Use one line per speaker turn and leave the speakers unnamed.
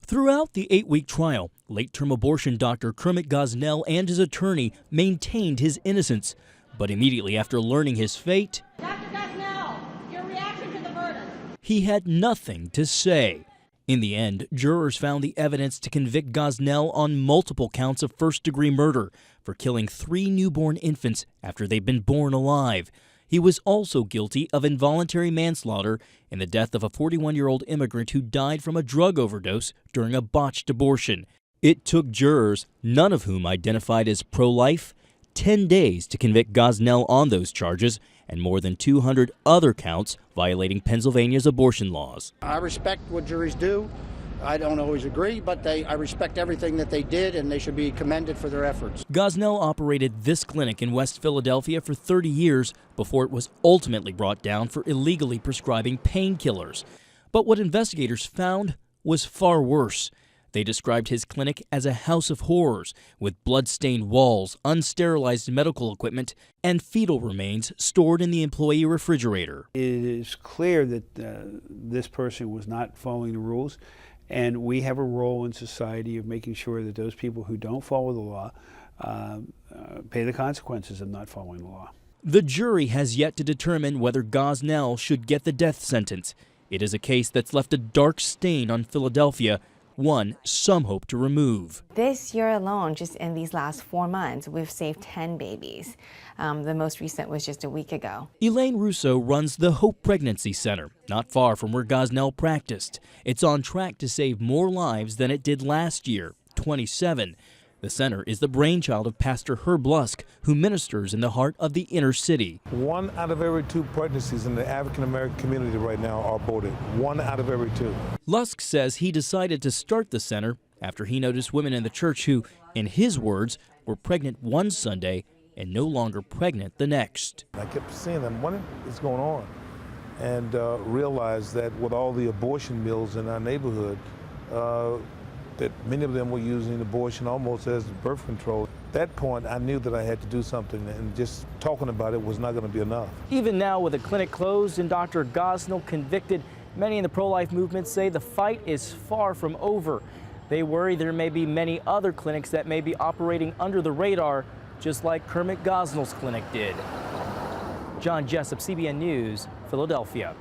Throughout the 8-week trial, late-term abortion doctor Kermit Gosnell and his attorney maintained his innocence. But immediately after learning his fate,
Dr. Gosnell, your reaction to the verdict?
He had nothing to say. In the end, jurors found the evidence to convict Gosnell on multiple counts of first-degree murder for killing 3 newborn infants after they'd been born alive. He was also guilty of involuntary manslaughter in the death of a 41-year-old immigrant who died from a drug overdose during a botched abortion. It took jurors, none of whom identified as pro-life, 10 days to convict Gosnell on those charges and more than 200 other counts violating Pennsylvania's abortion laws.
I respect what juries do. I don't always agree, but I respect everything that they did, and they should be commended for their efforts.
Gosnell operated this clinic in West Philadelphia for 30 years before it was ultimately brought down for illegally prescribing painkillers. But what investigators found was far worse. They described his clinic as a house of horrors, with blood-stained walls, unsterilized medical equipment, and fetal remains stored in the employee refrigerator.
It is clear that this person was not following the rules, and we have a role in society of making sure that those people who don't follow the law pay the consequences of not following the law.
The jury has yet to determine whether Gosnell should get the death sentence. It is a case that's left a dark stain on Philadelphia, one some hope to remove.
This year alone, just in these last 4 months, we've saved 10 babies. The most recent was just a week ago.
Elaine Russo runs the Hope Pregnancy Center, not far from where Gosnell practiced. It's on track to save more lives than it did last year, 27. The center is the brainchild of Pastor Herb Lusk, who ministers in the heart of the inner city.
1 out of every 2 pregnancies in the African-American community right now are aborted. 1 out of every 2.
Lusk says he decided to start the center after he noticed women in the church who, in his words, were pregnant one Sunday and no longer pregnant the next.
I kept seeing them, what is going on? And realized that with all the abortion mills in our neighborhood, that many of them were using abortion almost as birth control. At that point, I knew that I had to do something, and just talking about it was not going to be enough.
Even now, with the clinic closed and Dr. Gosnell convicted, many in the pro-life movement say the fight is far from over. They worry there may be many other clinics that may be operating under the radar, just like Kermit Gosnell's clinic did. John Jessup, CBN News, Philadelphia.